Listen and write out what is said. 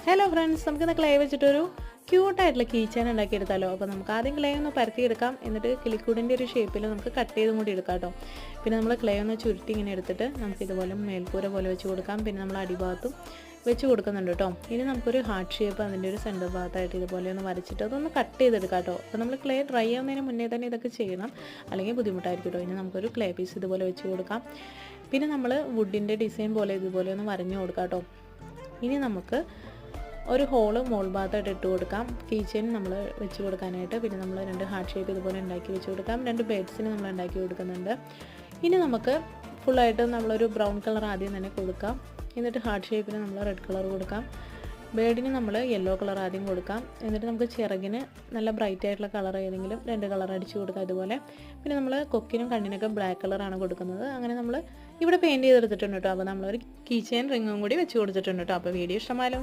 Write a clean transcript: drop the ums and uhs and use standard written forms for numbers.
Hello friends, നമുക്കിന്ന് clay വെച്ചിട്ടൊരു ക്യൂട്ടായിട്ടുള്ള key chain ഉണ്ടാക്കിയെടുത്താലോ. അപ്പോൾ നമുക്ക് ആദ്യം ക്ലേ ഒന്ന് പരത്തിയെടുക്കാം. എന്നിട്ട് കിളിക്കൂടിൻ്റെ ഒരു ഷേപ്പിൽ നമുക്ക് കട്ട് ചെയ്തും കൂടി എടുക്കാം കേട്ടോ. പിന്നെ നമ്മൾ ക്ലേ ഒന്ന് ചുരുട്ടി ഇങ്ങനെ എടുത്തിട്ട് നമുക്ക് ഇതുപോലെ മേൽക്കൂര പോലെ വെച്ച് കൊടുക്കാം. പിന്നെ നമ്മൾ അടിഭാഗത്തും വെച്ച് കൊടുക്കുന്നുണ്ട് കേട്ടോ. ഇനി നമുക്കൊരു ഹാർട്ട് ഷേപ്പ് അതിൻ്റെ ഒരു സെൻറ്റർ ഭാഗത്തായിട്ട് ഇതുപോലെ ഒന്ന് വരച്ചിട്ട് അതൊന്ന് കട്ട് ചെയ്തെടുക്കാം കേട്ടോ. അപ്പോൾ നമ്മൾ ക്ലേ ഡ്രൈ ആവുന്നതിന് മുന്നേ തന്നെ ഇതൊക്കെ ചെയ്യണം, അല്ലെങ്കിൽ ബുദ്ധിമുട്ടായിരിക്കും കേട്ടോ. ഇനി നമുക്കൊരു ക്ലേ പീസ് ഇതുപോലെ വെച്ച് കൊടുക്കാം. പിന്നെ നമ്മൾ വുഡിൻ്റെ ഡിസൈൻ പോലെ ഇതുപോലെ ഒന്ന് വരഞ്ഞു കൊടുക്കാം കേട്ടോ. ഇനി നമുക്ക് ഒരു ഹോള് മോൾ ഭാഗത്തായിട്ട് ഇട്ട് കൊടുക്കാം, കീ ചെയിൻ നമ്മൾ വെച്ച് കൊടുക്കാനായിട്ട്. പിന്നെ നമ്മൾ 2 ഹാർട്ട് ഷേപ്പ് ഇതുപോലെ ഉണ്ടാക്കി വെച്ച് കൊടുക്കാം. 2 ബേഡ്സിന് നമ്മൾ ഉണ്ടാക്കി കൊടുക്കുന്നുണ്ട്. ഇനി നമുക്ക് ഫുള്ളായിട്ട് നമ്മളൊരു ബ്രൗൺ കളർ ആദ്യം തന്നെ കൊടുക്കാം. എന്നിട്ട് ഹാർട്ട് ഷേപ്പിന് നമ്മൾ റെഡ് കളർ കൊടുക്കാം. ബേഡിന് നമ്മൾ യെല്ലോ കളർ ആദ്യം കൊടുക്കാം. എന്നിട്ട് നമുക്ക് ചിറകിന് നല്ല ബ്രൈറ്റ് ആയിട്ടുള്ള കളർ ഏതെങ്കിലും 2 കളർ അടിച്ച് കൊടുക്കാം ഇതുപോലെ. പിന്നെ നമ്മൾ കൊക്കിനും കണ്ണിനൊക്കെ ബ്ലാക്ക് കളറാണ് കൊടുക്കുന്നത്. അങ്ങനെ നമ്മൾ ഇവിടെ പെയിൻറ്റ് ചെയ്തെടുത്തിട്ടുണ്ട് കേട്ടോ. അപ്പോൾ നമ്മളൊരു കീ ചെയിൻ റിങ്ങും കൂടി വെച്ച് കൊടുത്തിട്ടുണ്ട് കേട്ടോ. അപ്പോൾ വീഡിയോ ഇഷ്ടമായാലും